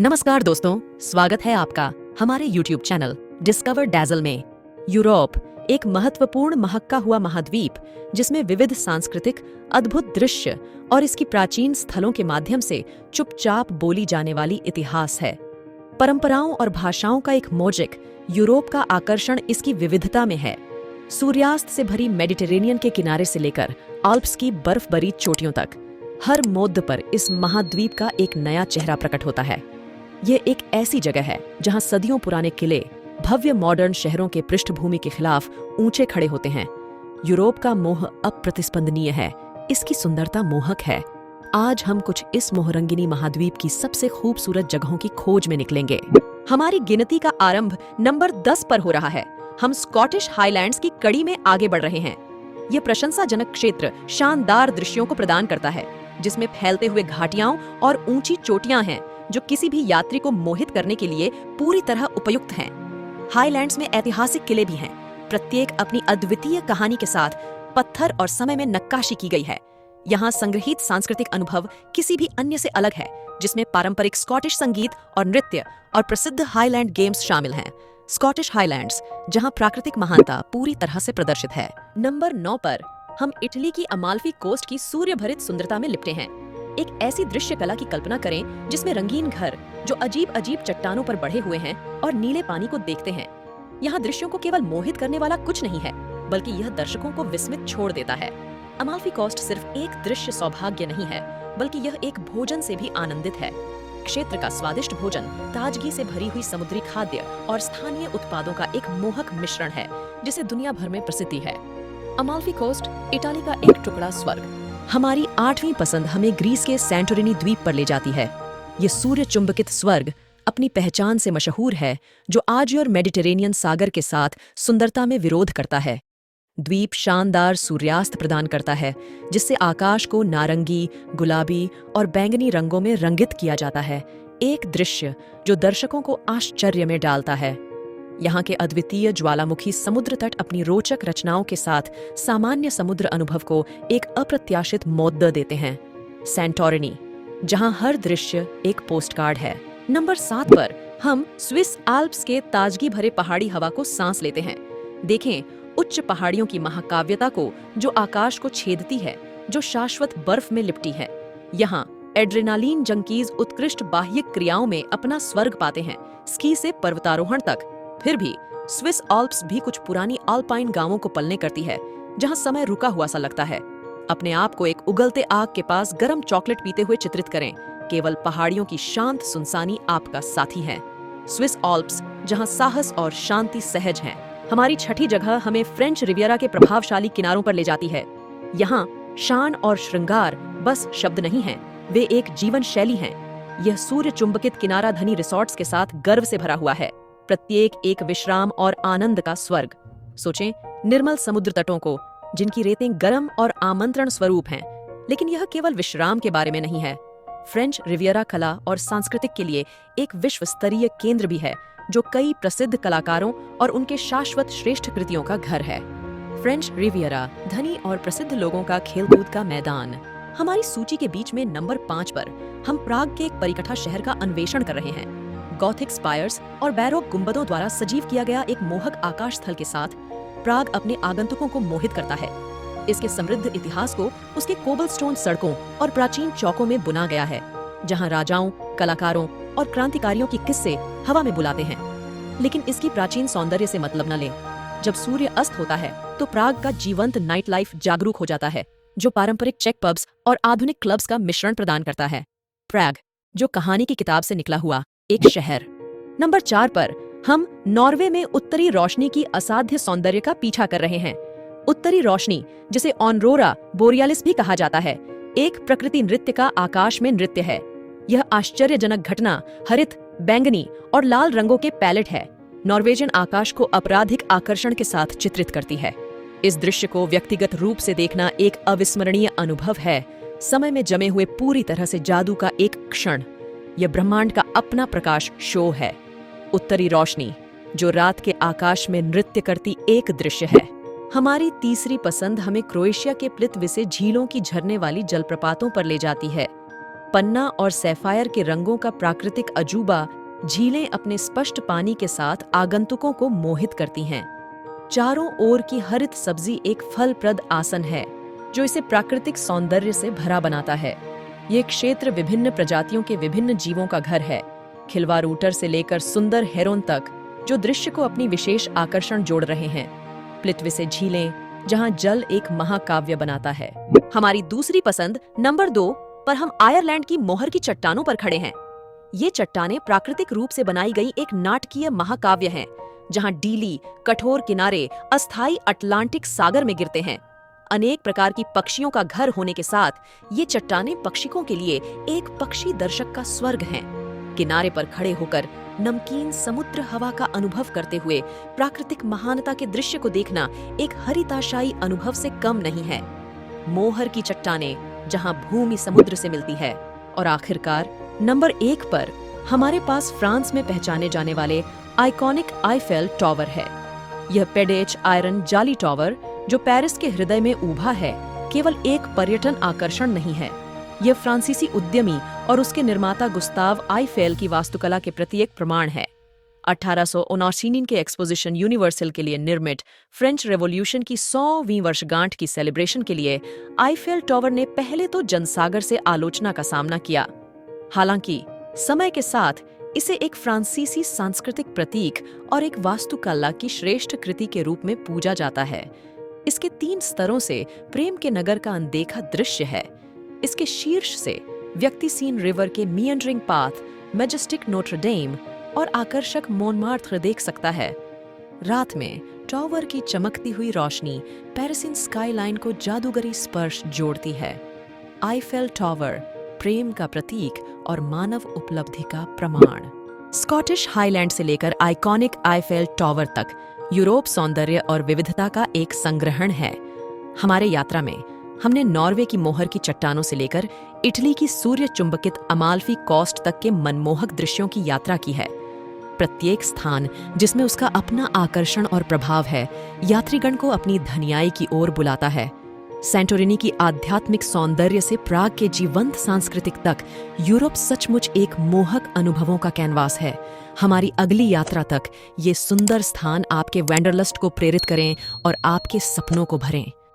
नमस्कार दोस्तों, स्वागत है आपका हमारे YouTube चैनल डिस्कवर डैज़ल में। यूरोप एक महत्वपूर्ण महका हुआ महाद्वीप जिसमें विविध सांस्कृतिक अद्भुत दृश्य और इसकी प्राचीन स्थलों के माध्यम से चुपचाप बोली जाने वाली इतिहास है। परंपराओं और भाषाओं का एक मोज़ेक, यूरोप का आकर्षण इसकी विविधता में है। सूर्यास्त से भरी मेडिटेरेनियन के किनारे से लेकर आल्प्स की बर्फ-भरी चोटियों तक, हर मोड़ पर इस महाद्वीप का एक नया चेहरा प्रकट होता है। ये एक ऐसी जगह है जहां सदियों पुराने किले भव्य मॉडर्न शहरों के पृष्ठभूमि के खिलाफ ऊंचे खड़े होते हैं। यूरोप का मोह अप्रतिस्पंदनीय है, इसकी सुंदरता मोहक है। आज हम कुछ इस मोहरंगिनी महाद्वीप की सबसे खूबसूरत जगहों की खोज में निकलेंगे। हमारी गिनती का आरंभ नंबर 10 पर हो रहा है। हम स्कॉटिश हाईलैंड्स की कड़ी में आगे बढ़ रहे हैं। ये प्रशंसाजनक क्षेत्र शानदार दृश्यों को प्रदान करता है, जिसमें फैलते हुए घाटियां और ऊंची चोटियां हैं जो किसी भी यात्री को मोहित करने के लिए पूरी तरह उपयुक्त हैं। हाईलैंड्स में ऐतिहासिक किले भी हैं, प्रत्येक अपनी अद्वितीय कहानी के साथ पत्थर और समय में नक्काशी की गई है। यहाँ संग्रहित सांस्कृतिक अनुभव किसी भी अन्य से अलग है, जिसमें पारंपरिक स्कॉटिश संगीत और नृत्य और प्रसिद्ध हाईलैंड गेम्स शामिल हैं। स्कॉटिश हाईलैंड्स, जहाँ प्राकृतिक महानता पूरी तरह से प्रदर्शित है। नंबर 9 पर हम इटली की अमाल्फी कोस्ट की सूर्यभरित सुंदरता में लिपटे हैं। एक ऐसी दृश्य कला की कल्पना करें जिसमें रंगीन घर जो अजीब अजीब चट्टानों पर बढ़े हुए हैं और नीले पानी को देखते हैं। यहाँ दृश्यों को केवल मोहित करने वाला कुछ नहीं है, बल्कि यह दर्शकों को विस्मित छोड़ देता है। अमाल्फी कोस्ट सिर्फ एक दृश्य सौभाग्य नहीं है, बल्कि यह एक भोजन से भी आनंदित है। क्षेत्र का स्वादिष्ट भोजन, ताजगी से भरी हुई समुद्री खाद्य और स्थानीय उत्पादों का एक मोहक मिश्रण है, जिसे दुनिया भर में प्रसिद्धि है। अमाल्फी कोस्ट इटाली का एक टुकड़ा स्वर्ग। हमारी 8वीं पसंद हमें ग्रीस के सैंटोरिनी द्वीप पर ले जाती है। ये सूर्य चुंबकित स्वर्ग अपनी पहचान से मशहूर है, जो आज और मेडिटेरेनियन सागर के साथ सुंदरता में विरोध करता है। द्वीप शानदार सूर्यास्त प्रदान करता है, जिससे आकाश को नारंगी, गुलाबी और बैंगनी रंगों में रंगित किया जाता है। एक दृश्य जो दर्शकों को आश्चर्य में डालता है। यहाँ के अद्वितीय ज्वालामुखी समुद्र तट अपनी रोचक रचनाओं के साथ सामान्य समुद्र अनुभव को एक अप्रत्याशित मोड़ देते हैं। सैंटोरिनी, जहाँ हर दृश्य एक पोस्टकार्ड है। नंबर 7 पर हम स्विस आल्प्स के ताजगी भरे पहाड़ी हवा को सांस लेते हैं। देखें उच्च पहाड़ियों की महाकाव्यता को, जो आकाश को छेदती है, जो शाश्वत बर्फ में लिपटी है। यहाँ एड्रेनालीन जंकीज उत्कृष्ट बाह्यिक क्रियाओं में अपना स्वर्ग पाते हैं, स्की से पर्वतारोहण तक। फिर भी स्विस आल्प्स भी कुछ पुरानी अल्पाइन गांवों को पलने करती है, जहां समय रुका हुआ सा लगता है। अपने आप को एक उगलते आग के पास गर्म चॉकलेट पीते हुए चित्रित करें। केवल पहाड़ियों की शांत सुनसानी आपका साथी है। स्विस आल्प्स, जहां साहस और शांति सहज हैं। हमारी छठी जगह हमें फ्रेंच रिवियरा के प्रभावशाली किनारों पर ले जाती है। यहाँ शान और श्रृंगार बस शब्द नहीं हैं, वे एक जीवन शैली हैं। यह सूर्य चुंबकित किनारा धनी रिसोर्ट्स के साथ गर्व से भरा हुआ है, प्रत्येक एक विश्राम और आनंद का स्वर्ग। सोचें निर्मल समुद्र तटों को, जिनकी रेतें गर्म और आमंत्रण स्वरूप हैं। लेकिन यह केवल विश्राम के बारे में नहीं है। फ्रेंच रिवियरा कला और सांस्कृतिक के लिए एक विश्व स्तरीय केंद्र भी है, जो कई प्रसिद्ध कलाकारों और उनके शाश्वत श्रेष्ठ कृतियों का घर है। फ्रेंच रिवियरा, धनी और प्रसिद्ध लोगों का खेलकूद का मैदान। हमारी सूची के बीच में नंबर 5 पर हम प्राग के एक परिकठा शहर का अन्वेषण कर रहे हैं। गॉथिक स्पायर्स और बैरोक गुंबदों द्वारा सजीव किया गया एक मोहक आकाश स्थल के साथ प्राग अपने आगंतुकों को मोहित करता है। इसके समृद्ध इतिहास को उसके कोबलस्टोन सड़कों और प्राचीन चौकों में बुना गया है, जहां राजाओं, कलाकारों और क्रांतिकारियों की किस्से हवा में बुलाते हैं। लेकिन इसकी प्राचीन सौंदर्य से मतलब न लें। जब सूर्य अस्त होता है तो प्राग का जीवंत नाइट लाइफ जागरूक हो जाता है, जो पारंपरिक चेक पब्स और आधुनिक क्लब्स का मिश्रण प्रदान करता है। प्राग, जो कहानी की किताब से निकला हुआ एक शहर। नंबर 4 पर हम नॉर्वे में उत्तरी रोशनी की असाध्य सौंदर्य का पीछा कर रहे हैं। उत्तरी रोशनी, जिसे ऑनरोरा बोरियालिस भी कहा जाता है, एक प्रकृति नृत्य का आकाश में नृत्य है। यह आश्चर्यजनक घटना हरित, बैंगनी और लाल रंगों के पैलेट है, नॉर्वेजियन आकाश को आपराधिक आकर्षण के साथ चित्रित करती है। इस दृश्य को व्यक्तिगत रूप से देखना एक अविस्मरणीय अनुभव है, समय में जमे हुए पूरी तरह से जादू का एक क्षण। यह ब्रह्मांड का अपना प्रकाश शो है। उत्तरी रोशनी, जो रात के आकाश में नृत्य करती एक दृश्य है। हमारी तीसरी पसंद हमें क्रोएशिया के प्लितविसे झीलों की झरने वाली जलप्रपातों पर ले जाती है। पन्ना और सैफायर के रंगों का प्राकृतिक अजूबा, झीलें अपने स्पष्ट पानी के साथ आगंतुकों को मोहित करती हैं। चारों ओर की हरित सब्जी एक फलप्रद आसन है जो इसे प्राकृतिक सौंदर्य से भरा बनाता है। ये क्षेत्र विभिन्न प्रजातियों के विभिन्न जीवों का घर है, खिलवाड़ ऊटर से लेकर सुंदर हेरोन तक, जो दृश्य को अपनी विशेष आकर्षण जोड़ रहे हैं। प्लित्विसे झीलें, जहां जल एक महाकाव्य बनाता है। हमारी दूसरी पसंद नंबर 2 पर हम आयरलैंड की मोहर की चट्टानों पर खड़े हैं। ये चट्टानें प्राकृतिक रूप से बनाई गई एक नाटकीय महाकाव्य हैं, जहां डीली कठोर किनारे अस्थायी अटलांटिक सागर में गिरते हैं। अनेक प्रकार की पक्षियों का घर होने के साथ ये चट्टानें पक्षियों के लिए एक पक्षी दर्शक का स्वर्ग हैं। किनारे पर खड़े होकर नमकीन समुद्र हवा का अनुभव करते हुए प्राकृतिक महानता के दृश्य को देखना एक हरिताशायी अनुभव से कम नहीं है। मोहर की चट्टानें, जहां भूमि समुद्र से मिलती है। और आखिरकार नंबर 1 पर हमारे पास फ्रांस में पहचाने जाने वाले आइकॉनिक आईफेल टॉवर है। यह पेडेच आयरन जाली टॉवर, जो पेरिस के हृदय में उभा है, केवल एक पर्यटन आकर्षण नहीं है। यह फ्रांसीसी उद्यमी और उसके निर्माता गुस्ताव आईफेल की वास्तुकला के प्रति एक प्रमाण है। 1879 के एक्सपोजिशन यूनिवर्सल के लिए निर्मित फ्रेंच रेवोल्यूशन की 100वीं वर्षगांठ की सेलिब्रेशन के लिए आईफेल टॉवर ने पहले तो जनसागर से आलोचना का सामना किया। हालांकि समय के साथ इसे एक फ्रांसीसी सांस्कृतिक प्रतीक और एक वास्तुकला की श्रेष्ठ कृति के रूप में पूजा जाता है। इसके 3 स्तरों से प्रेम के नगर का अनदेखा दृश्य है। इसके शीर्ष से व्यक्ति सीन रिवर के मियंडरिंग पाथ, मैजेस्टिक नोट्रडेम और आकर्षक मोनमार्थ देख सकता है। रात में टॉवर की चमकती हुई रोशनी पेरिसियन स्काईलाइन को जादूगरी स्पर्श जोड़ती है। आईफेल टॉवर प्रेम का प्रतीक और मानव उपलब्धि का प्रमाण। स्कॉटिश हाईलैंड से लेकर आइकॉनिक आईफेल टॉवर तक यूरोप सौंदर्य और विविधता का एक संग्रहण है। हमारे यात्रा में हमने नॉर्वे की मोहर की चट्टानों से लेकर इटली की सूर्य चुंबकित अमाल्फी कोस्ट तक के मनमोहक दृश्यों की यात्रा की है। प्रत्येक स्थान जिसमें उसका अपना आकर्षण और प्रभाव है, यात्रीगण को अपनी धन्याई की ओर बुलाता है। सैंटोरिनी की आध्यात्मिक सौंदर्य से प्राग के जीवंत सांस्कृतिक तक, यूरोप सचमुच एक मोहक अनुभवों का कैनवास है। हमारी अगली यात्रा तक ये सुंदर स्थान आपके वैंडरलस्ट को प्रेरित करें और आपके सपनों को भरें।